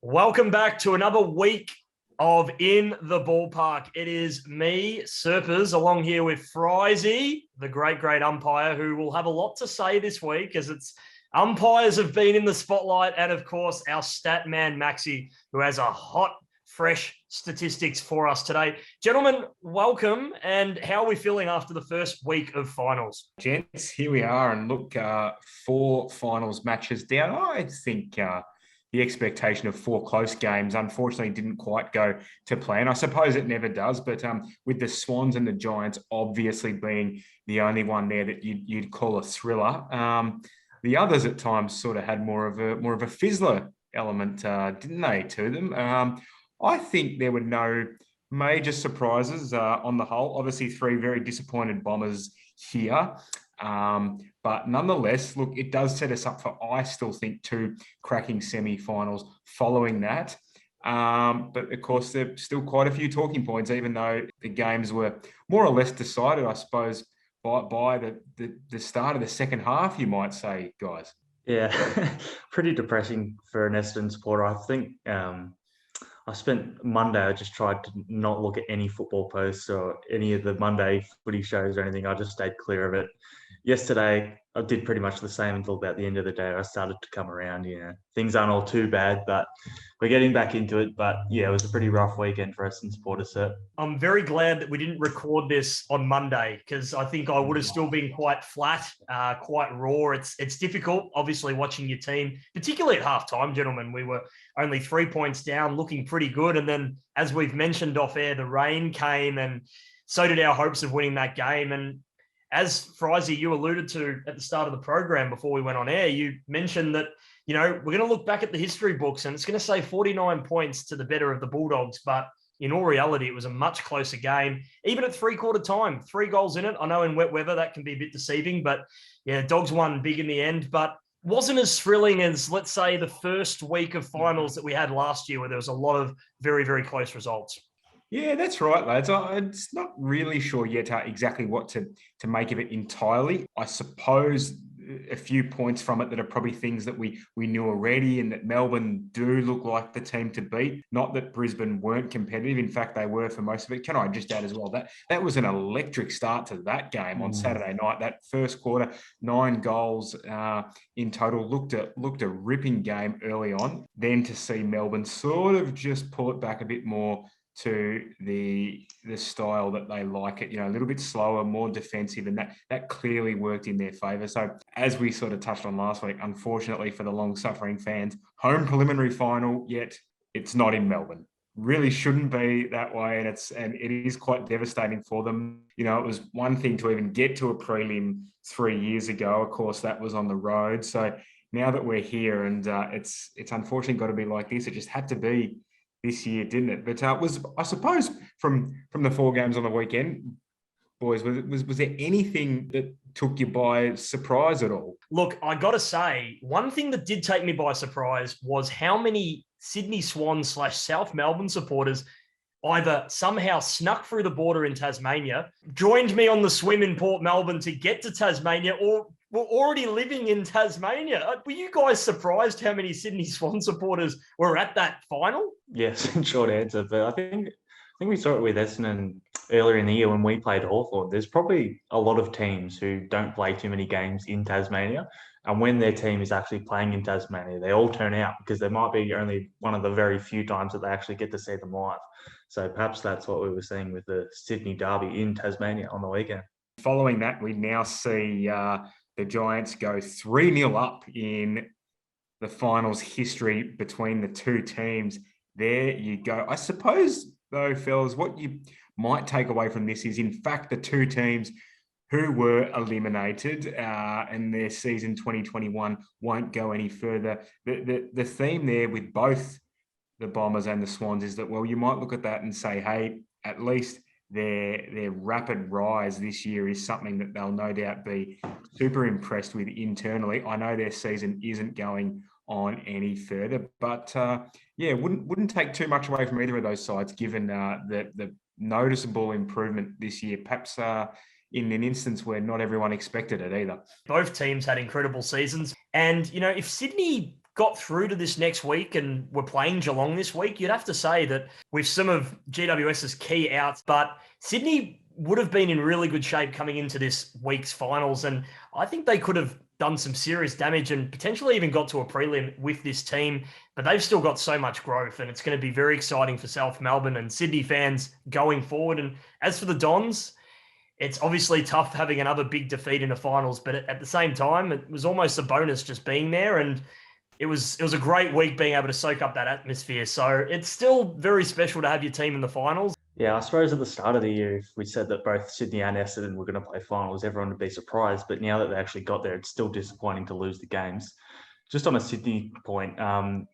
Welcome back to another week of In the Ballpark. It is me, Serpas, along here with Frisey, the great umpire, who will have a lot to say this week as it's umpires have been in the spotlight. And of course, our stat man, Maxy, who has a hot, fresh statistics for us today. Gentlemen, welcome. And how are we feeling after the first week of finals? Gents, here we are. And look, 4 finals matches down. I think the expectation of 4 close games, unfortunately, didn't quite go to plan. I suppose it never does, but with the Swans and the Giants obviously being the only one there that you'd call a thriller, the others at times sort of had more of a fizzler element, didn't they, to them? I think there were no major surprises on the whole. Obviously, 3 very disappointed Bombers here. But nonetheless, look, it does set us up for, I still think, 2 cracking semi-finals following that. But of course, there's still quite a few talking points, even though the games were more or less decided, I suppose, by the start of the second half, you might say, guys. Yeah, pretty depressing for an Essendon supporter. I think I spent Monday, I just tried to not look at any football posts or any of the Monday footy shows or anything. I just stayed clear of it. Yesterday, I did pretty much the same until about the end of the day. I started to come around, things aren't all too bad, but we're getting back into it. But yeah, it was a pretty rough weekend for Essendon supporters, sir. I'm very glad that we didn't record this on Monday because I think I would have still been quite flat, quite raw. It's difficult, obviously, watching your team, particularly at halftime, gentlemen. We were only 3 points down, looking pretty good. And then, as we've mentioned off air, the rain came and so did our hopes of winning that game. And as Frisey, you alluded to at the start of the program before we went on air, you mentioned that, we're going to look back at the history books and it's going to say 49 points to the better of the Bulldogs. But in all reality, it was a much closer game. Even at three-quarter time, 3 goals in it. I know in wet weather that can be a bit deceiving, but yeah, Dogs won big in the end. But wasn't as thrilling as, let's say, the first week of finals that we had last year where there was a lot of very, very close results. Yeah, that's right, lads. I'm not really sure yet exactly what to make of it entirely. I suppose a few points from it that are probably things that we knew already, and that Melbourne do look like the team to beat. Not that Brisbane weren't competitive. In fact, they were for most of it. Can I just add as well, that was an electric start to that game on Saturday night. That first quarter, 9 goals in total. Looked a ripping game early on. Then to see Melbourne sort of just pull it back a bit more to the style that they like it, a little bit slower, more defensive, and that clearly worked in their favour. So as we sort of touched on last week, unfortunately for the long-suffering fans, home preliminary final, yet it's not in Melbourne. Really shouldn't be that way, and it is quite devastating for them. It was one thing to even get to a prelim 3 years ago. Of course, that was on the road. So now that we're here, and it's unfortunately got to be like this. It just had to be this year, didn't it? But I suppose from the 4 games on the weekend, boys, was there anything that took you by surprise at all? Look, I got to say, one thing that did take me by surprise was how many Sydney Swans / South Melbourne supporters either somehow snuck through the border in Tasmania, joined me on the swim in Port Melbourne to get to Tasmania, or were already living in Tasmania. Were you guys surprised how many Sydney Swan supporters were at that final? Yes, short answer. But I think we saw it with Essendon earlier in the year when we played Hawthorn. There's probably a lot of teams who don't play too many games in Tasmania. And when their team is actually playing in Tasmania, they all turn out because there might be only one of the very few times that they actually get to see them live. So perhaps that's what we were seeing with the Sydney Derby in Tasmania on the weekend. Following that, we now see the Giants go 3-0 up in the finals history between the 2 teams. There you go. I suppose, though, fellas, what you might take away from this is, in fact, the 2 teams who were eliminated and their season 2021 won't go any further. The theme there with both the Bombers and the Swans is that, well, you might look at that and say, hey, at least their rapid rise this year is something that they'll no doubt be super impressed with internally. I know their season isn't going on any further, but wouldn't take too much away from either of those sides, given the noticeable improvement this year, perhaps in an instance where not everyone expected it either. Both teams had incredible seasons, and if Sydney got through to this next week and were playing Geelong this week, you'd have to say that with some of GWS's key outs, but Sydney would have been in really good shape coming into this week's finals. And I think they could have done some serious damage and potentially even got to a prelim with this team, but they've still got so much growth, and it's going to be very exciting for South Melbourne and Sydney fans going forward. And as for the Dons, it's obviously tough having another big defeat in the finals, but at the same time, it was almost a bonus just being there. And it was a great week being able to soak up that atmosphere. So it's still very special to have your team in the finals. Yeah, I suppose at the start of the year, if we said that both Sydney and Essendon were going to play finals, everyone would be surprised. But now that they actually got there, it's still disappointing to lose the games. Just on a Sydney point, I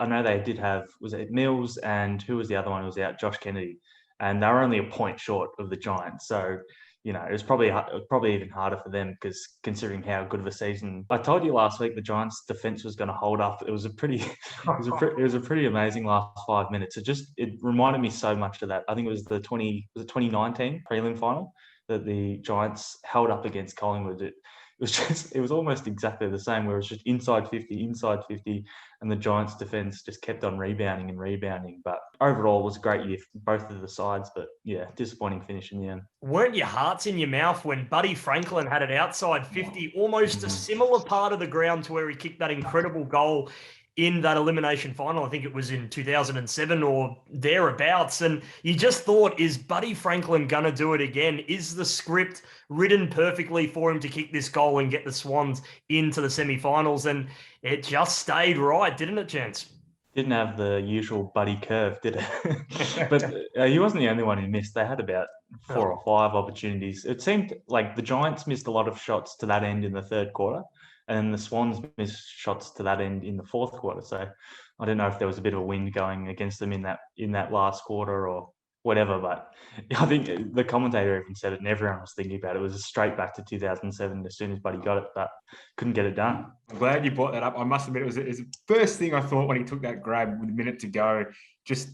know they did have, was it Mills and who was the other one who was out? Josh Kennedy. And they were only a point short of the Giants. So, you know, it was probably even harder for them because considering how good of a season. I told you last week the Giants' defense was going to hold up. It was a pretty amazing last 5 minutes. It reminded me so much of that. I think it was the 2019 prelim final that the Giants held up against Collingwood. It was almost exactly the same, where it was just inside 50, and the Giants' defense just kept on rebounding. But overall, it was a great year for both of the sides. But yeah, disappointing finish in the end. Weren't your hearts in your mouth when Buddy Franklin had it outside 50, almost a similar part of the ground to where he kicked that incredible goal in that elimination final? I think it was in 2007 or thereabouts. And you just thought, is Buddy Franklin going to do it again? Is the script written perfectly for him to kick this goal and get the Swans into the semi-finals? And it just stayed right, didn't it, Chance? Didn't have the usual Buddy curve, did it? But he wasn't the only one who missed. They had about 4 or 5 opportunities. It seemed like the Giants missed a lot of shots to that end in the third quarter, and then the Swans missed shots to that end in the fourth quarter. So I don't know if there was a bit of a wind going against them in that last quarter or whatever. But I think the commentator even said it, and everyone was thinking about it. It was straight back to 2007 as soon as Buddy got it, but couldn't get it done. I'm glad you brought that up. I must admit, it was the first thing I thought when he took that grab with a minute to go, just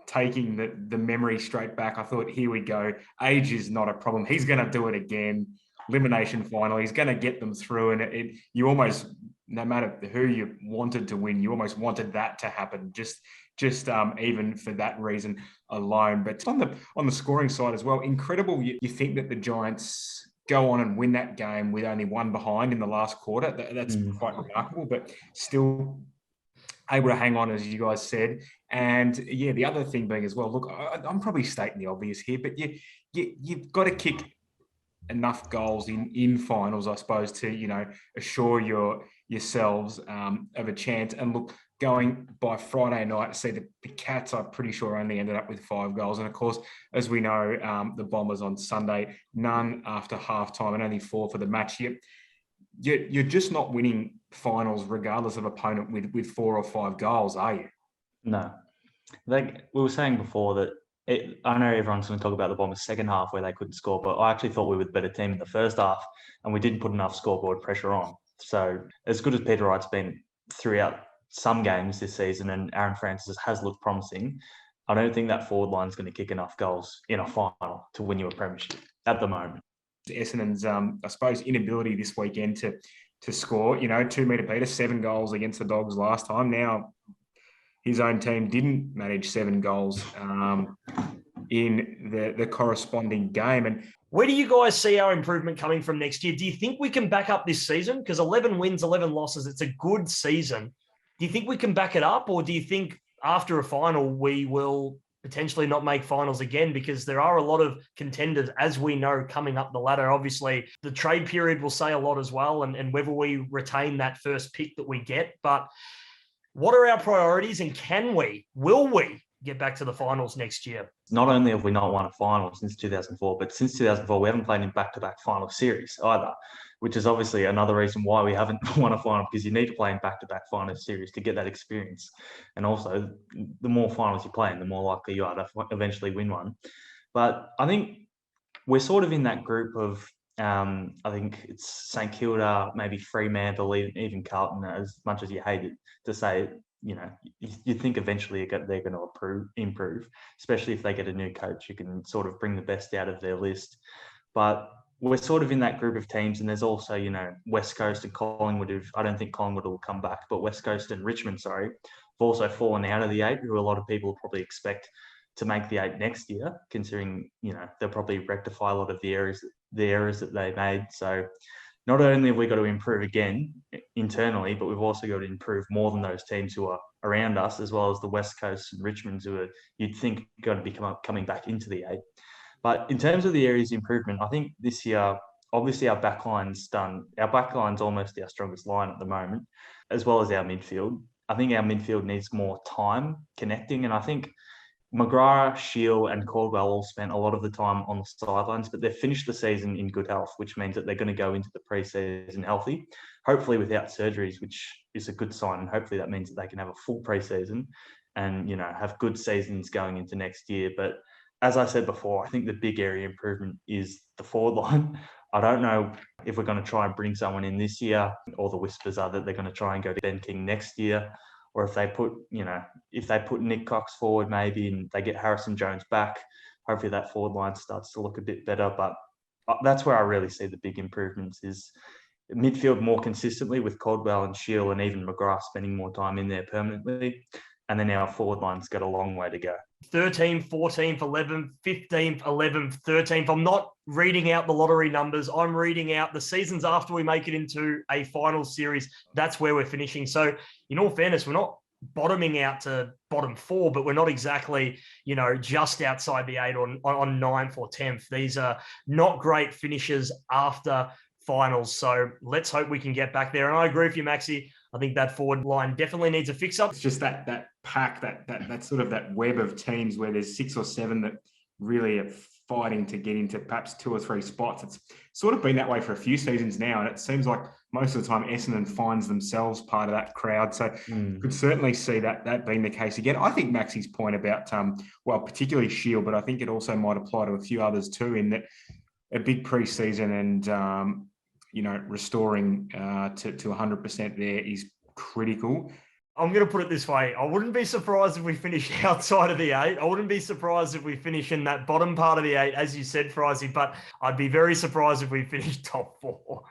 taking the memory straight back. I thought, here we go. Age is not a problem. He's going to do it again. Elimination final. He's going to get them through. And you almost, no matter who you wanted to win, you almost wanted that to happen. Just even for that reason alone. But on the scoring side as well, incredible. You think that the Giants go on and win that game with only 1 behind in the last quarter. That's quite remarkable, but still able to hang on, as you guys said. And yeah, the other thing being as well, look, I'm probably stating the obvious here, but you've got to kick enough goals in finals, I suppose, to, assure yourselves of a chance. And look, going by Friday night, see the Cats, I'm pretty sure, only ended up with 5 goals. And of course, as we know, the Bombers on Sunday, none after halftime and only 4 for the match. You're just not winning finals regardless of opponent with 4 or 5 goals, are you? No. Like we were saying before that I know everyone's going to talk about the Bombers' second half where they couldn't score, but I actually thought we were the better team in the first half and we didn't put enough scoreboard pressure on. So as good as Peter Wright's been throughout some games this season and Aaron Francis has looked promising, I don't think that forward line is going to kick enough goals in a final to win you a premiership at the moment. Essendon's, I suppose, inability this weekend to score, 2 metre Peter, 7 goals against the Dogs last time. Now, his own team didn't manage 7 goals in the corresponding game. And where do you guys see our improvement coming from next year? Do you think we can back up this season? Because 11 wins, 11 losses, it's a good season. Do you think we can back it up? Or do you think after a final, we will potentially not make finals again? Because there are a lot of contenders, as we know, coming up the ladder. Obviously, the trade period will say a lot as well, and whether we retain that first pick that we get. But what are our priorities, and will we get back to the finals next year? Not only have we not won a final since 2004, but since 2004, we haven't played in back-to-back final series either, which is obviously another reason why we haven't won a final, because you need to play in back-to-back final series to get that experience. And also, the more finals you play in, the more likely you are to eventually win one. But I think we're sort of in that group of, I think it's St Kilda, maybe Fremantle, even Carlton, as much as you hate it to say it, you think eventually they're going to improve, especially if they get a new coach who can sort of bring the best out of their list. But we're sort of in that group of teams, and there's also, you know, West Coast and Collingwood. I don't think Collingwood will come back, but West Coast and Richmond, have also fallen out of the 8, who a lot of people probably expect to make the 8 next year, considering, you know, they'll probably rectify a lot of the errors that they made. So not only have we got to improve again internally, but we've also got to improve more than those teams who are around us, as well as the West Coast and Richmonds, who are, you'd think, going to be coming back into the 8. But in terms of the areas of improvement, I think this year, obviously our backline's done. Our backline's almost our strongest line at the moment, as well as our midfield. I think our midfield needs more time connecting, and I think McCrae, Shield and Caldwell all spent a lot of the time on the sidelines, but they've finished the season in good health, which means that they're going to go into the pre-season healthy, hopefully without surgeries, which is a good sign. And hopefully that means that they can have a full pre-season and, you know, have good seasons going into next year. But as I said before, I think the big area improvement is the forward line. I don't know if we're going to try and bring someone in this year, or the whispers are that they're going to try and go to Ben King next year, or if they put Nick Cox forward maybe and they get Harrison Jones back, hopefully that forward line starts to look a bit better. But that's where I really see the big improvements, is midfield more consistently with Caldwell and Shield and even McCrae spending more time in there permanently. And then our forward line's got a long way to go. 13th, 14th, 11th, 15th, 11th, 13th. I'm not reading out the lottery numbers. I'm reading out the seasons after we make it into a final series. That's where we're finishing. So in all fairness, we're not bottoming out to bottom 4, but we're not exactly, you know, just outside the 8 on 9th or 10th. These are not great finishes after finals. So let's hope we can get back there. And I agree with you, Maxy. I think that forward line definitely needs a fix-up. It's just that pack, that sort of that web of teams where there's 6 or 7 that really are fighting to get into perhaps 2 or 3 spots. It's sort of been that way for a few seasons now, and it seems like most of the time Essendon finds themselves part of that crowd. So could certainly see that being the case again. I think Maxy's point about, particularly Shield, but I think it also might apply to a few others too, in that a big pre-season and restoring to 100% there is critical. I'm going to put it this way. I wouldn't be surprised if we finish outside of the 8. I wouldn't be surprised if we finish in that bottom part of the 8, as you said, Frisey, but I'd be very surprised if we finish top 4.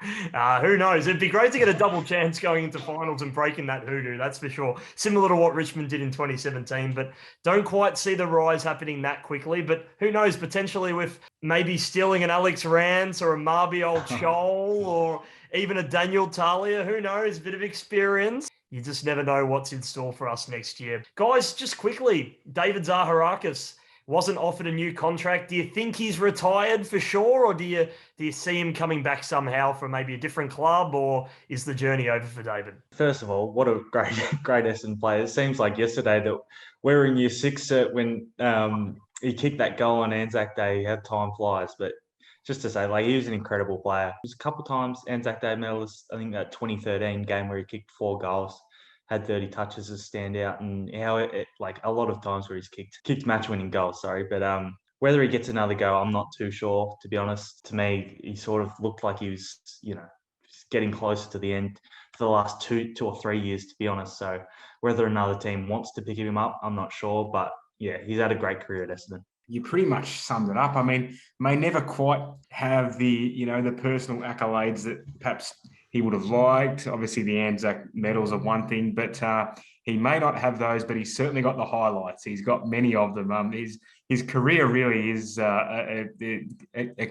Who knows? It'd be great to get a double chance going into finals and breaking that hoodoo, that's for sure. Similar to what Richmond did in 2017, but don't quite see the rise happening that quickly. But who knows? Potentially with maybe stealing an Alex Rance or a Marbiol Chol or even a Daniel Talia, who knows? A bit of experience. You just never know what's in store for us next year. Guys, just quickly, David Zaharkis wasn't offered a new contract. Do you think he's retired for sure, or do you see him coming back somehow from maybe a different club, or is the journey over for David? First of all, what a great Essendon player. It seems like yesterday that wearing year 6 when he kicked that goal on Anzac Day, how time flies. But just to say, like, he was an incredible player. He was a couple of times Anzac Day medalist. I think that 2013 game where he kicked 4 goals, had 30 touches as standout, and how a lot of times where he's kicked match-winning goals. But whether he gets another go, I'm not too sure. To be honest, to me, he sort of looked like he was, getting closer to the end for the last 2 or 3 years. To be honest, so whether another team wants to pick him up, I'm not sure. But yeah, he's had a great career at Essendon. You pretty much summed it up. I mean, may never quite have the personal accolades that perhaps he would have liked. Obviously, the Anzac medals are one thing, but he may not have those, but he's certainly got the highlights. He's got many of them. His career really is a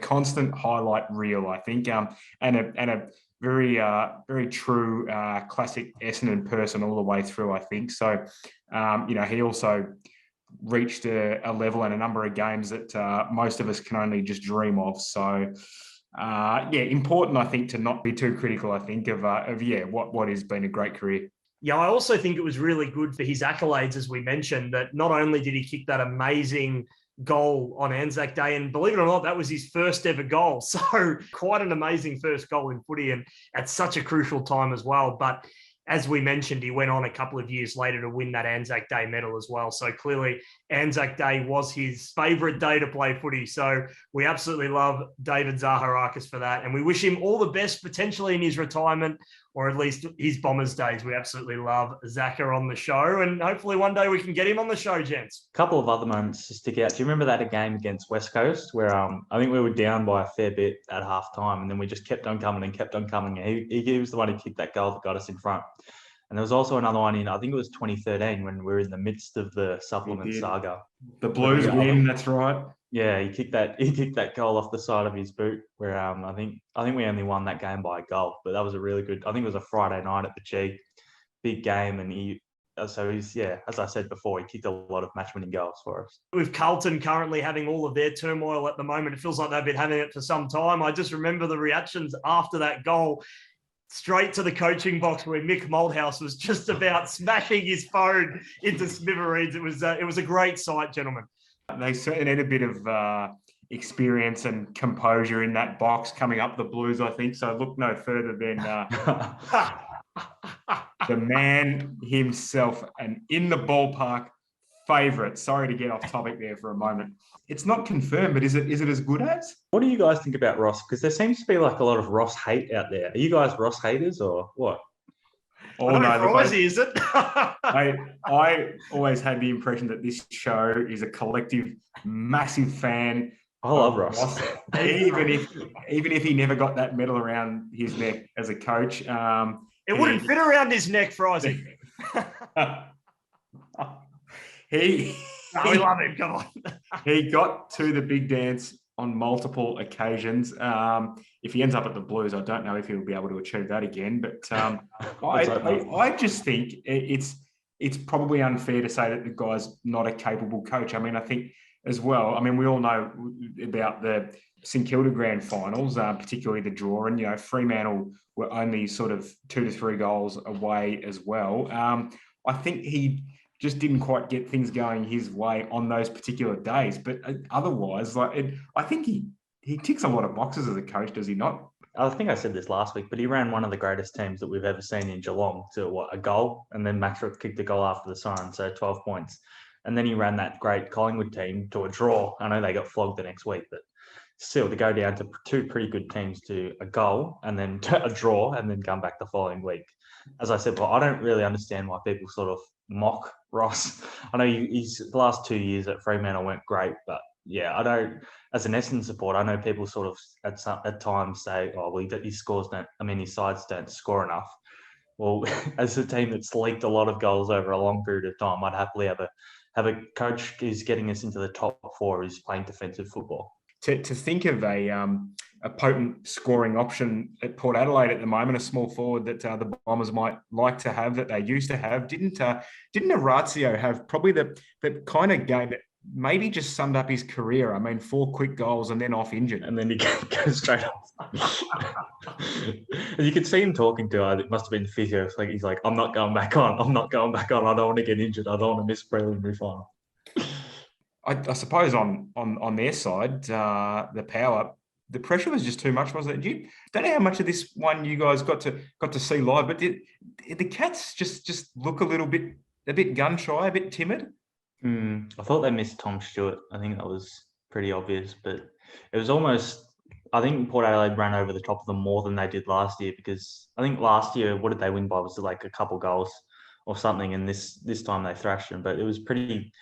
constant highlight reel, I think, and a very, very true classic Essendon person all the way through, I think. So, he also reached a level and a number of games that most of us can only just dream of. So, important, I think, to not be too critical, I think, of what has been a great career. Yeah, I also think it was really good for his accolades, as we mentioned, that not only did he kick that amazing goal on Anzac Day, and believe it or not, that was his first ever goal. So quite an amazing first goal in footy, and at such a crucial time as well. But as we mentioned, he went on a couple of years later to win that Anzac Day medal as well. So clearly Anzac Day was his favourite day to play footy. So we absolutely love David Zaharkis for that. And we wish him all the best potentially in his retirement. or at least his Bombers days. We absolutely love Zachar on the show, and hopefully one day we can get him on the show, gents. A couple of other moments to stick out. Do you remember that game against West Coast where I think we were down by a fair bit at half time, and then we just kept on coming and kept on coming. He was the one who kicked that goal that got us in front. And there was also another one in, I think it was 2013, when we were in the midst of the supplement saga. The Blues win, that's right. Yeah, he kicked that goal off the side of his boot. Where I think we only won that game by a goal, but that was a really good. I think it was a Friday night at the G, big game, and as I said before, he kicked a lot of match-winning goals for us. With Carlton currently having all of their turmoil at the moment, it feels like they've been having it for some time. I just remember the reactions after that goal. Straight to the coaching box where Mick Malthouse was just about smashing his phone into smithereens. It was a great sight, gentlemen. They certainly had a bit of experience and composure in that box coming up the Blues, I think. So look no further than the man himself, and in the ballpark favourite. Sorry to get off topic there for a moment. It's not confirmed, but is it as good as? What do you guys think about Ross? Because there seems to be like a lot of Ross hate out there. Are you guys Ross haters or what? Oh, no, Frisey, is it? I always had the impression that this show is a collective, massive fan. I love Ross. even if he never got that medal around his neck as a coach. It wouldn't fit around his neck, Frisey. We love him. Come on. He got to the big dance on multiple occasions. If he ends up at the Blues, I don't know if he'll be able to achieve that again. But I just think it's probably unfair to say that the guy's not a capable coach. I mean, I think as well, I mean, we all know about the St Kilda grand finals, particularly the draw, and, Fremantle were only sort of 2 to 3 goals away as well. I think he just didn't quite get things going his way on those particular days. But otherwise, I think he ticks a lot of boxes as a coach, does he not? I think I said this last week, but he ran one of the greatest teams that we've ever seen in Geelong to a goal, and then Maxy kicked the goal after the siren, so 12 points. And then he ran that great Collingwood team to a draw. I know they got flogged the next week, but still to go down to 2 pretty good teams to a goal and then to a draw and then come back the following week. As I said, I don't really understand why people sort of mock Ross. I know the last 2 years at Fremantle went great, but yeah, I don't. As an Essendon supporter, I know people sort of at times say, "Oh, well, his sides don't score enough." Well, as a team that's leaked a lot of goals over a long period of time, I'd happily have a coach who's getting us into the top 4 who's playing defensive football. To think of a potent scoring option at Port Adelaide at the moment, a small forward that the Bombers might like to have, that they used to have. Didn't Orazio have probably the kind of game that maybe just summed up his career? I mean, 4 quick goals and then off injured. And then he goes straight off. And you could see him talking to, it must have been the physio. He's like, I'm not going back on. I don't want to get injured. I don't want to miss preliminary final. I suppose on their side, the power, the pressure was just too much, wasn't it? Don't know how much of this one you guys got to see live, but did the Cats just look a bit gun shy, a bit timid? I thought they missed Tom Stewart. I think that was pretty obvious, but it was almost. I think Port Adelaide ran over the top of them more than they did last year, because I think last year, what did they win by? Was it like a couple goals or something? And this time they thrashed them, but it was pretty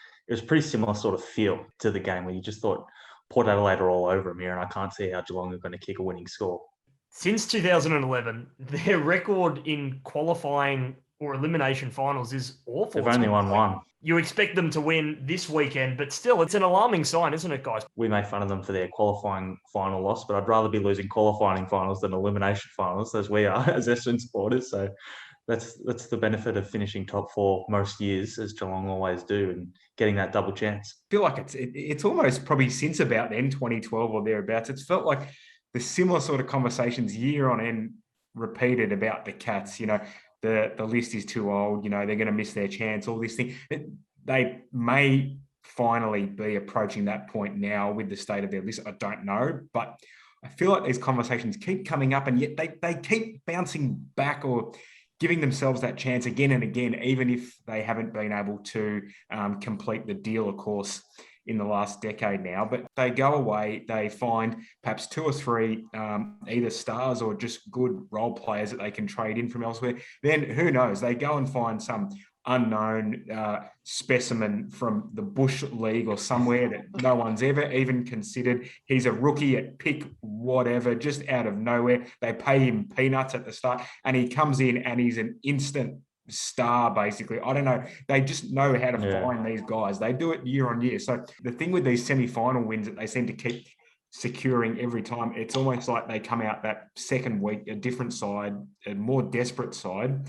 similar sort of feel to the game where you just thought Port Adelaide are all over them here, and I can't see how Geelong are going to kick a winning score. Since 2011, their record in qualifying or elimination finals is awful. They've only won 1. You expect them to win this weekend, but still, it's an alarming sign, isn't it, guys? We make fun of them for their qualifying final loss, but I'd rather be losing qualifying finals than elimination finals, as we are as Essendon supporters. So that's the benefit of finishing top 4 most years, as Geelong always do, and getting that double chance. I feel like it's almost probably since about then, 2012 or thereabouts, it's felt like the similar sort of conversations year on end repeated about the Cats. The list is too old, they're going to miss their chance, all these things. They may finally be approaching that point now with the state of their list. I don't know, but I feel like these conversations keep coming up, and yet they keep bouncing back or giving themselves that chance again and again, even if they haven't been able to complete the deal, of course, in the last decade now. But they go away, they find perhaps 2 or 3 either stars or just good role players that they can trade in from elsewhere. Then who knows? They go and find some unknown specimen from the Bush League or somewhere that no one's ever even considered. He's a rookie at pick whatever, just out of nowhere. They pay him peanuts at the start and he comes in and he's an instant star, basically. I don't know. They just know how to find these guys. They do it year on year. So the thing with these semi-final wins that they seem to keep securing every time, it's almost like they come out that second week, a different side, a more desperate side.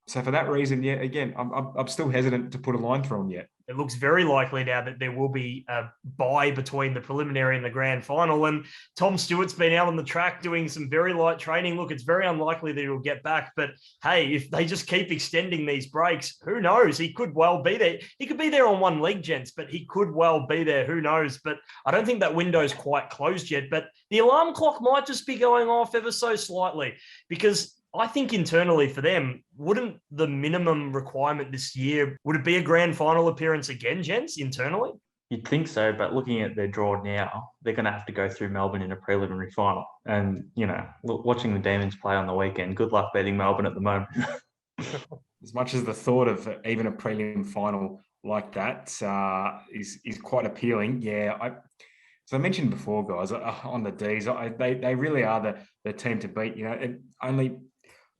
So for that reason, yeah, again, I'm still hesitant to put a line through them yet. It looks very likely now that there will be a bye between the preliminary and the grand final. And Tom Stewart's been out on the track doing some very light training. Look, it's very unlikely that he'll get back. But hey, if they just keep extending these breaks, who knows? He could well be there. He could be there on one leg, gents, but he could well be there. Who knows? But I don't think that window's quite closed yet. But the alarm clock might just be going off ever so slightly, because I think internally for them, wouldn't the minimum requirement this year, would it be a grand final appearance again, gents, internally? You'd think so, but looking at their draw now, they're going to have to go through Melbourne in a preliminary final. And, you know, watching the Demons play on the weekend, good luck beating Melbourne at the moment. As much as the thought of even a prelim final like that is quite appealing, yeah. As I mentioned before, guys, on the Ds, they really are the team to beat. You know, only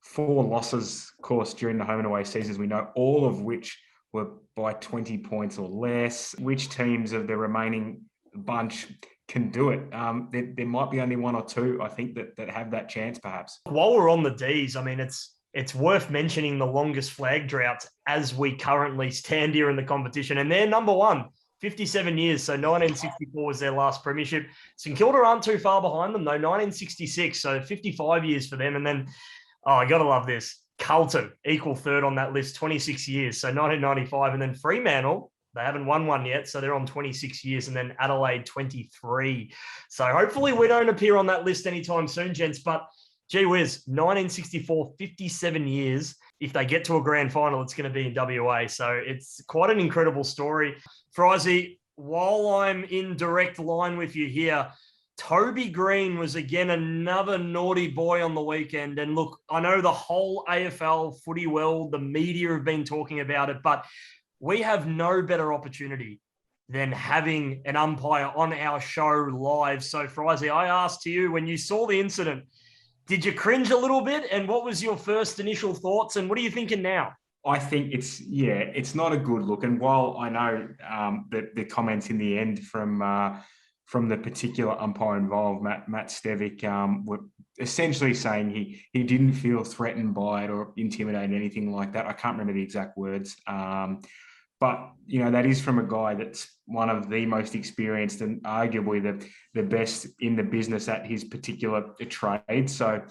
4 losses, of course, during the home and away seasons, we know, all of which were by 20 points or less. Which teams of the remaining bunch can do it? There might be only 1 or 2, I think, that have that chance, perhaps. While we're on the Ds, I mean, it's worth mentioning the longest flag droughts as we currently stand here in the competition. And they're number 1, 57 years. So 1964 was their last premiership. St Kilda aren't too far behind them, though, 1966. So 55 years for them. And then, oh, I got to love this. Carlton, equal third on that list, 26 years. So 1995. And then Fremantle, they haven't won one yet. So they're on 26 years. And then Adelaide, 23. So hopefully we don't appear on that list anytime soon, gents. But gee whiz, 1964, 57 years. If they get to a grand final, it's going to be in WA. So it's quite an incredible story. Frisey, while I'm in direct line with you here, Toby Greene was again another naughty boy on the weekend. And look, I know the whole AFL footy world, the media have been talking about it, but we have no better opportunity than having an umpire on our show live. So, Frisey, I asked to you, when you saw the incident, did you cringe a little bit? And what was your first initial thoughts? And what are you thinking now? I think it's not a good look. And while I know that the comments in the end from the particular umpire involved, Matt Stevic, were essentially saying he didn't feel threatened by it or intimidated, anything like that. I can't remember the exact words. But, you know, that is from a guy that's one of the most experienced and arguably the best in the business at his particular trade. So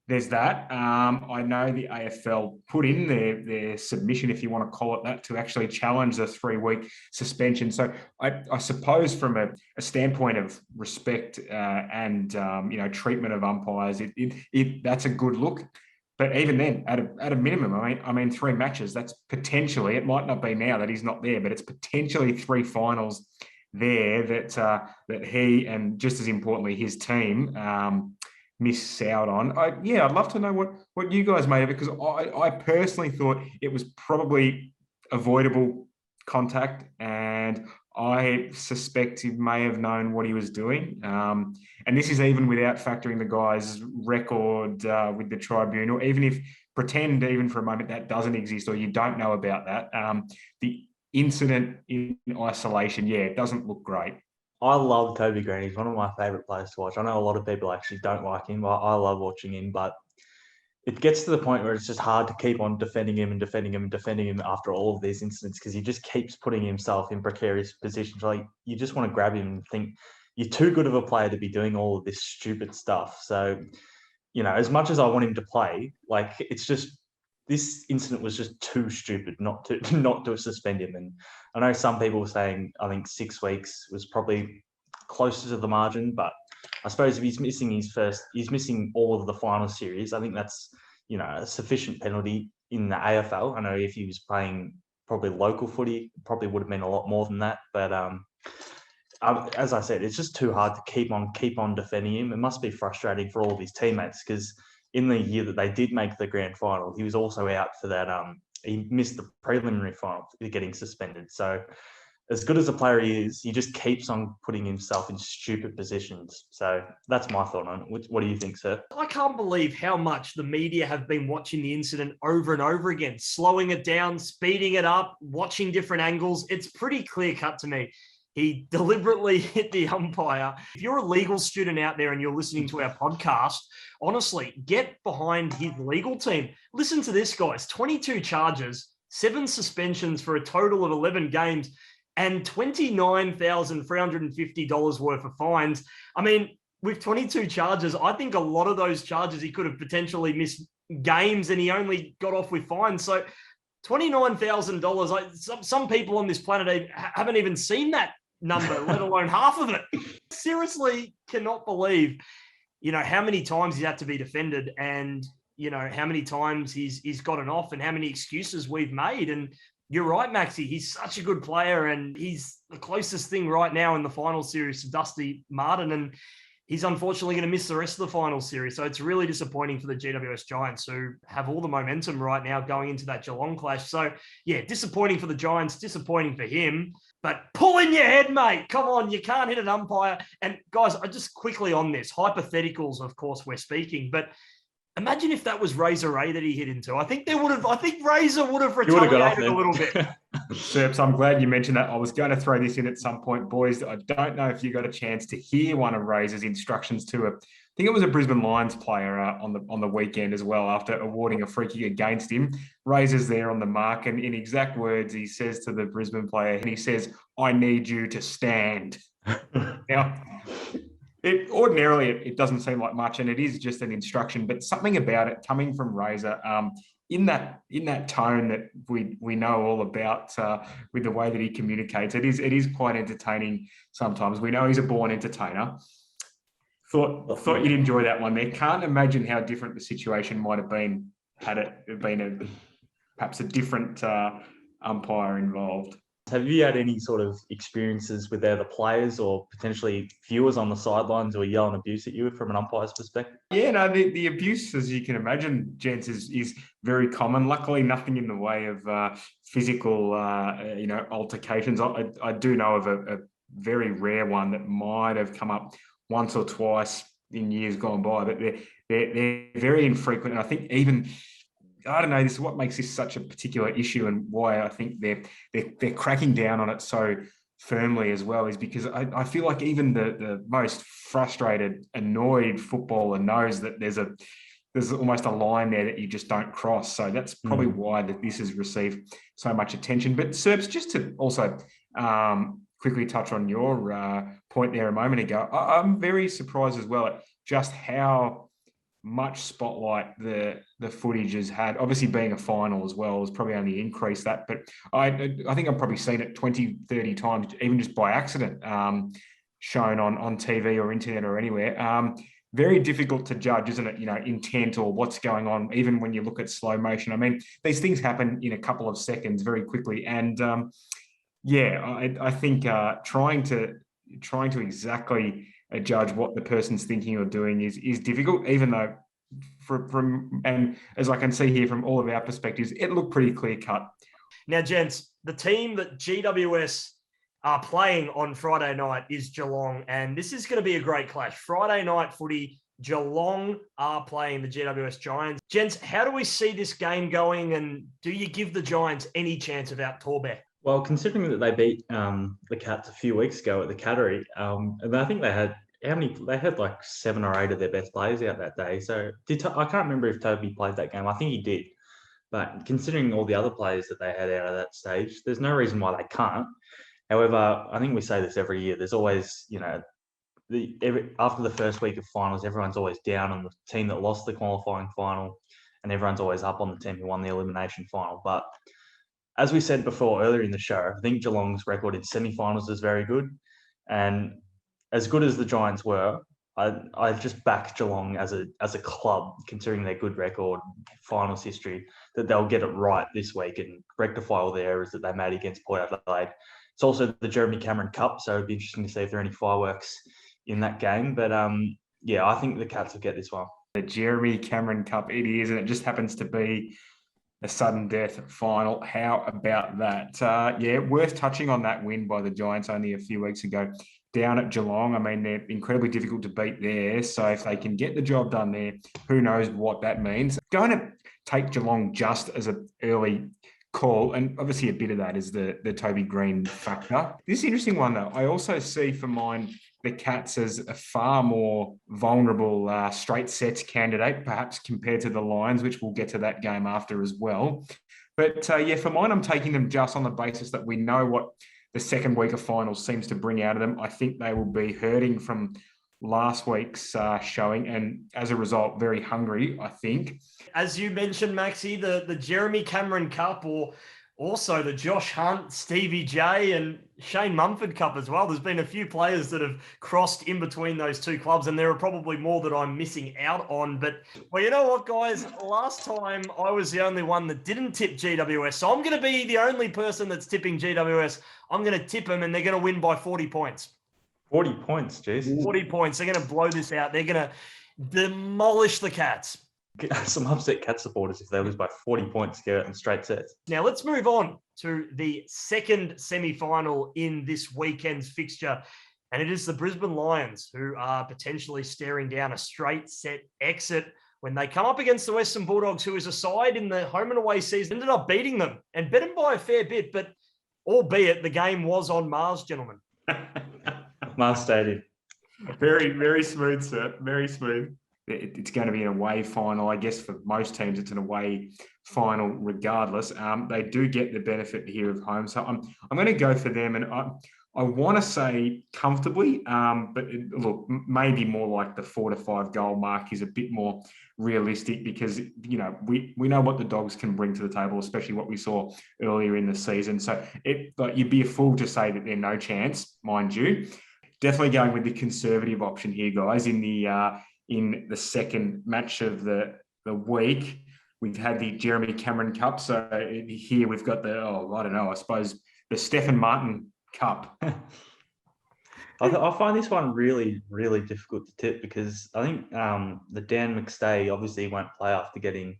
there's that. I know the AFL put in their submission, if you want to call it that, to actually challenge the 3-week suspension. So I suppose from a standpoint of respect and treatment of umpires, that's a good look. But even then, at a minimum, I mean, 3 matches. That's potentially, it might not be now that he's not there, but it's potentially 3 finals there that he, and just as importantly his team, miss out on. I'd love to know what you guys made of it, because I personally thought it was probably avoidable contact, and I suspect he may have known what he was doing. And this is even without factoring the guy's record with the tribunal. Even if, pretend even for a moment that doesn't exist or you don't know about that, the incident in isolation, it doesn't look great. I love Toby Greene. He's one of my favourite players to watch. I know a lot of people actually don't like him, but I love watching him. But it gets to the point where it's just hard to keep on defending him after all of these incidents, because he just keeps putting himself in precarious positions. Like, you just want to grab him and think, you're too good of a player to be doing all of this stupid stuff. So, you know, as much as I want him to play, like, it's just, this incident was just too stupid not to suspend him. And I know some people were saying, I think 6 weeks was probably closer to the margin, but I suppose if he's missing all of the final series, I think that's, you know, a sufficient penalty in the AFL. I know if he was playing probably local footy, probably would have been a lot more than that. But as I said, it's just too hard to keep on defending him. It must be frustrating for all of his teammates because in the year that they did make the grand final, he was also out for that. He missed the preliminary final for getting suspended. So as good as a player he is, he just keeps on putting himself in stupid positions. So that's my thought on it. What do you think, sir? I can't believe how much the media have been watching the incident over and over again, slowing it down, speeding it up, watching different angles. It's pretty clear cut to me. He deliberately hit the umpire. If you're a legal student out there and you're listening to our podcast, honestly, get behind his legal team. Listen to this, guys. 22 charges, 7 suspensions for a total of 11 games, and $29,350 worth of fines. I mean, with 22 charges, I think a lot of those charges he could have potentially missed games and he only got off with fines. So $29,000, some people on this planet haven't even seen that number, let alone half of it. Seriously cannot believe, how many times he's had to be defended and, how many times he's gotten off and how many excuses we've made. And you're right, Maxy. He's such a good player and he's the closest thing right now in the final series to Dusty Martin. And he's unfortunately going to miss the rest of the final series. So it's really disappointing for the GWS Giants who have all the momentum right now going into that Geelong clash. So yeah, disappointing for the Giants, disappointing for him, but pull in your head, mate. Come on, you can't hit an umpire. And guys, I just quickly on this, hypotheticals, of course, we're speaking, but imagine if that was Razor Ray that he hit into. I think Razor would have retaliated a little bit. Serps, I'm glad you mentioned that. I was going to throw this in at some point, boys. I don't know if you got a chance to hear one of Razor's instructions to I think it was a Brisbane Lions player on the weekend as well, after awarding a free kick against him. Razor's there on the mark, and in exact words, he says to the Brisbane player, and he says, "I need you to stand." Now, ordinarily, it doesn't seem like much, and it is just an instruction, but something about it coming from Razor, in that tone that we know all about, with the way that he communicates, it is quite entertaining sometimes. We know he's a born entertainer. Thought you'd enjoy that one there. Can't imagine how different the situation might have been had it been perhaps a different umpire involved. Have you had any sort of experiences with either players or potentially viewers on the sidelines who are yelling abuse at you from an umpire's perspective? Yeah, no, the abuse, as you can imagine, gents, is very common. Luckily, nothing in the way of physical, altercations. I do know of a very rare one that might have come up once or twice in years gone by, but they're very infrequent. And I think even, I don't know, this is what makes this such a particular issue and why I think they're cracking down on it so firmly as well, is because I feel like even the most frustrated, annoyed footballer knows that there's almost a line there that you just don't cross. So that's probably why that this has received so much attention. But Serps, just to also quickly touch on your point there a moment ago, I'm very surprised as well at just how much spotlight the footage has had. Obviously, being a final as well has probably only increased that, but I think I've probably seen it 20, 30 times, even just by accident, shown on TV or internet or anywhere. Very difficult to judge, isn't it? Intent or what's going on, even when you look at slow motion. I mean, these things happen in a couple of seconds very quickly. And I think trying to exactly judge what the person's thinking or doing is difficult, even though and as I can see here from all of our perspectives, it looked pretty clear cut. Now, gents, the team that GWS are playing on Friday night is Geelong, and this is going to be a great clash. Friday night footy, Geelong are playing the GWS Giants. Gents, how do we see this game going, and do you give the Giants any chance of out Toby? Well, considering that they beat the Cats a few weeks ago at the Cattery, and I think they had like 7 or 8 of their best players out that day. So I can't remember if Toby played that game. I think he did. But considering all the other players that they had out of that stage, there's no reason why they can't. However, I think we say this every year. There's always, after the first week of finals, everyone's always down on the team that lost the qualifying final, and everyone's always up on the team who won the elimination final. But as we said before earlier in the show, I think Geelong's record in semi-finals is very good. And as good as the Giants were, I just back Geelong as a club, considering their good record, finals history, that they'll get it right this week and rectify all the errors that they made against Port Adelaide. It's also the Jeremy Cameron Cup, so it'd be interesting to see if there are any fireworks in that game. But yeah, I think the Cats will get this one. The Jeremy Cameron Cup, it is, and it just happens to be a sudden death final. How about that? Yeah, worth touching on that win by the Giants only a few weeks ago down at Geelong. I mean, they're incredibly difficult to beat there. So if they can get the job done there, who knows what that means. Going to take Geelong just as an early call, and obviously a bit of that is the Toby Greene factor. This is an interesting one, though. I also see for mine the Cats as a far more vulnerable straight sets candidate, perhaps compared to the Lions, which we'll get to that game after as well. But yeah, for mine, I'm taking them just on the basis that we know what the second week of finals seems to bring out of them. I think they will be hurting from last week's showing, and as a result, very hungry, I think. As you mentioned, Maxy, the Jeremy Cameron Cup, or also the Josh Hunt, Stevie J, and Shane Mumford Cup as well. There's been a few players that have crossed in between those two clubs, and there are probably more that I'm missing out on. But, well, you know what, guys? Last time I was the only one that didn't tip GWS, so I'm going to be the only person that's tipping GWS. I'm going to tip them, and they're going to win by 40 points. 40 points, jeez. 40 points. They're going to blow this out. They're going to demolish the Cats. Some upset Cat supporters if they lose by 40 points get in straight sets. Now let's move on to the second semi-final in this weekend's fixture, and it is the Brisbane Lions, who are potentially staring down a straight set exit when they come up against the Western Bulldogs, who is a side in the home and away season, ended up beating them and beat them by a fair bit, but albeit the game was on Mars, gentlemen. Mars Stadium. Very, very smooth, sir. Very smooth. It's going to be an away final. I guess for most teams, it's an away final regardless. They do get the benefit here of home. So I'm going to go for them. And I want to say comfortably, but look, maybe more like the 4 to 5 goal mark is a bit more realistic because, you know, we know what the Dogs can bring to the table, especially what we saw earlier in the season. So you'd be a fool to say that they're no chance, mind you. Definitely going with the conservative option here, guys, in the second match of the week. We've had the Jeremy Cameron Cup. So here we've got I suppose the Stephen Martin Cup. I find this one really, really difficult to tip because I think the Dan McStay obviously won't play after getting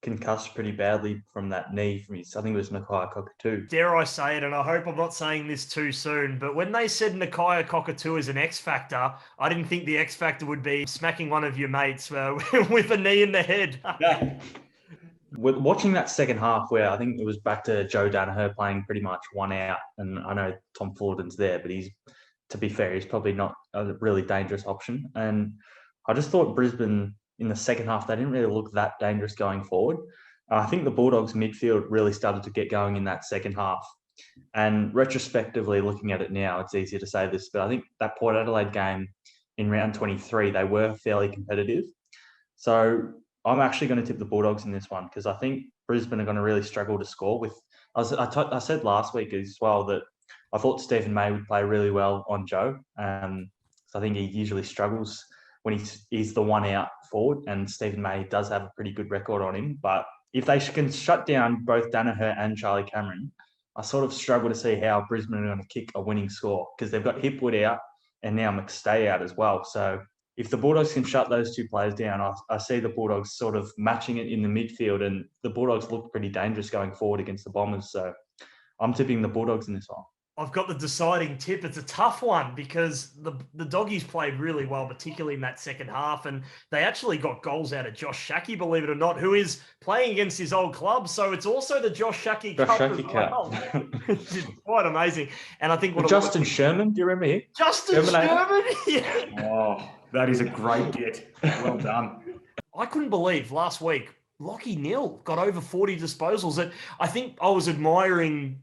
concussed pretty badly from that knee from his, I think it was Nakia Cockatoo. Dare I say it, and I hope I'm not saying this too soon, but when they said Nakia Cockatoo is an X factor, I didn't think the X factor would be smacking one of your mates with a knee in the head. Yeah. Watching that second half where I think it was back to Joe Danaher playing pretty much one out, and I know Tom Fullerton's there, but to be fair, he's probably not a really dangerous option. And I just thought Brisbane in the second half, they didn't really look that dangerous going forward. I think the Bulldogs midfield really started to get going in that second half. And retrospectively, looking at it now, it's easier to say this, but I think that Port Adelaide game in round 23, they were fairly competitive. So I'm actually going to tip the Bulldogs in this one because I think Brisbane are going to really struggle to score with. I said last week as well that I thought Stephen May would play really well on Joe. So I think he usually struggles when he's the one out forward, and Stephen May does have a pretty good record on him. But if they can shut down both Danaher and Charlie Cameron, I sort of struggle to see how Brisbane are going to kick a winning score because they've got Hipwood out and now McStay out as well. So if the Bulldogs can shut those two players down, I see the Bulldogs sort of matching it in the midfield, and the Bulldogs look pretty dangerous going forward against the Bombers. So I'm tipping the Bulldogs in this one. I've got the deciding tip. It's a tough one because the Doggies played really well, particularly in that second half, and they actually got goals out of Josh Shackey, believe it or not, who is playing against his old club. So it's also the Josh Shackey Cup as well. It's quite amazing. And I think Justin Sherman, do you remember him? Justin Sherman? Yeah. Oh, that is a great get. Well done. I couldn't believe last week Lachie Neale got over 40 disposals. I think I was admiring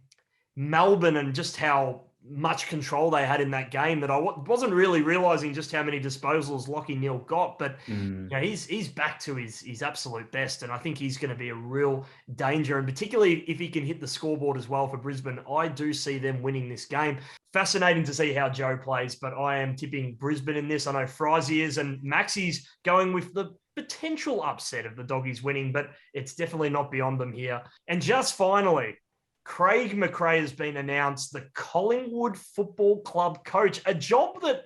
Melbourne and just how much control they had in that game that I wasn't really realising just how many disposals Lachie Neale got. But you know, he's back to his absolute best, and I think he's going to be a real danger, and particularly if he can hit the scoreboard as well for Brisbane, I do see them winning this game. Fascinating to see how Joe plays, but I am tipping Brisbane in this. I know Frisey is, and Maxy's going with the potential upset of the Doggies winning, but it's definitely not beyond them here. And just finally, Craig McCrae has been announced the Collingwood Football Club coach, a job that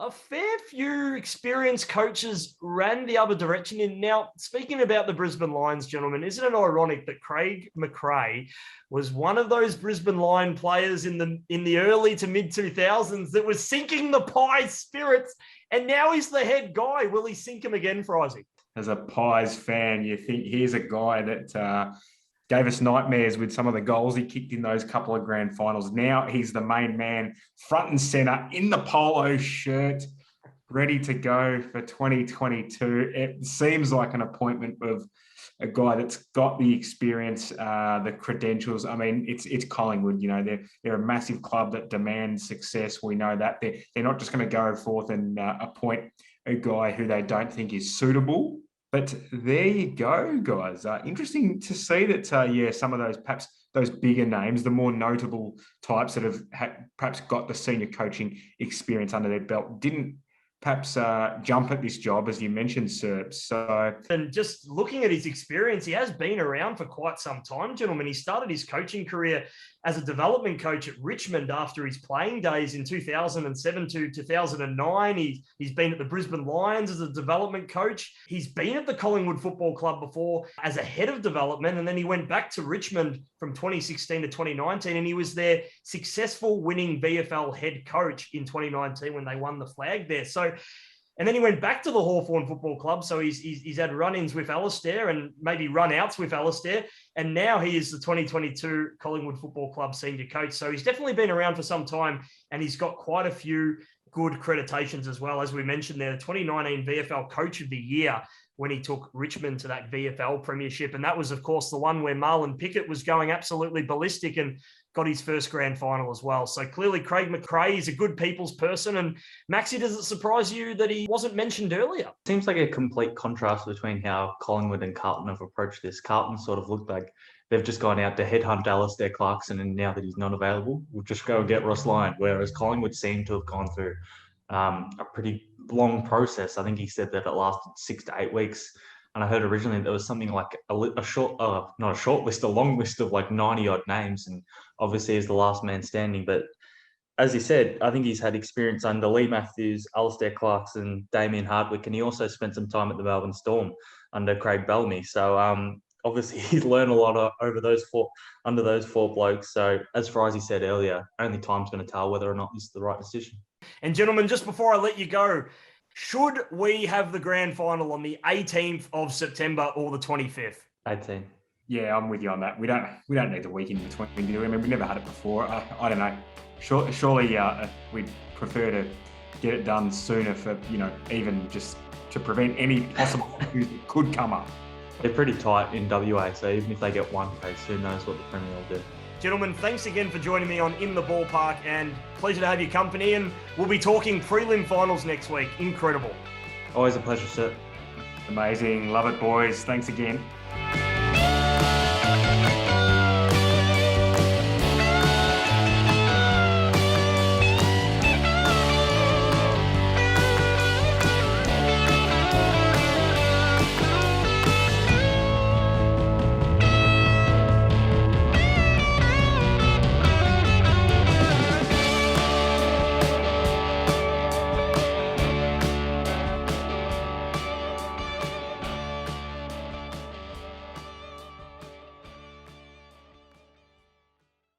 a fair few experienced coaches ran the other direction in. Now, speaking about the Brisbane Lions, gentlemen, isn't it ironic that Craig McCrae was one of those Brisbane Lion players in the early to mid 2000s that was sinking the Pies spirits, and now he's the head guy? Will he sink him again, Frisey? As a Pies fan, you think here's a guy that gave us nightmares with some of the goals he kicked in those couple of grand finals. Now he's the main man, front and centre, in the polo shirt, ready to go for 2022. It seems like an appointment of a guy that's got the experience, the credentials. I mean, it's Collingwood. You know, they're a massive club that demands success. We know that. They're not just going to go forth and appoint a guy who they don't think is suitable. But there you go, guys. Interesting to see that, some of those, perhaps those bigger names, the more notable types that have perhaps got the senior coaching experience under their belt, didn't perhaps jump at this job, as you mentioned, Serp. So, and just looking at his experience, he has been around for quite some time, gentlemen. He started his coaching career as a development coach at Richmond after his playing days in 2007 to 2009. He's been at the Brisbane Lions as a development coach. He's been at the Collingwood Football Club before as a head of development, and then he went back to Richmond from 2016 to 2019, and he was their successful winning VFL head coach in 2019 when they won the flag there. So, and then he went back to the Hawthorn Football Club. So he's had run-ins with Alistair and maybe run-outs with Alistair. And now he is the 2022 Collingwood Football Club senior coach. So he's definitely been around for some time, and he's got quite a few good accreditations as well. As we mentioned there, the 2019 VFL Coach of the Year when he took Richmond to that VFL premiership. And that was, of course, the one where Marlon Pickett was going absolutely ballistic and got his first grand final as well. So clearly Craig McCrae is a good people's person. And Maxy, does it surprise you that he wasn't mentioned earlier? Seems like a complete contrast between how Collingwood and Carlton have approached this. Carlton sort of looked like they've just gone out to headhunt Alistair Clarkson, and now that he's not available, we'll just go and get Ross Lyon. Whereas Collingwood seemed to have gone through a pretty long process. I think he said that it lasted 6 to 8 weeks. And I heard originally there was something like a long list of like 90 odd names. And obviously he's the last man standing. But as he said, I think he's had experience under Lee Matthews, Alistair Clarkson, Damien Hardwick, and he also spent some time at the Melbourne Storm under Craig Bellamy. So obviously he's learned a lot under those four blokes. So as far as he said earlier, only time's going to tell whether or not this is the right decision. And gentlemen, just before I let you go, should we have the grand final on the 18th of September or the 25th? 18. Yeah, I'm with you on that. We don't need the week in between, do we? I mean, we've never had it before. I don't know. Surely we'd prefer to get it done sooner for, even just to prevent any possible issues that could come up. They're pretty tight in WA, so even if they get one case, who knows what the Premier will do. Gentlemen, thanks again for joining me on In the Ballpark, and pleasure to have your company, and we'll be talking prelim finals next week. Incredible. Always a pleasure, sir. Amazing. Love it, boys. Thanks again.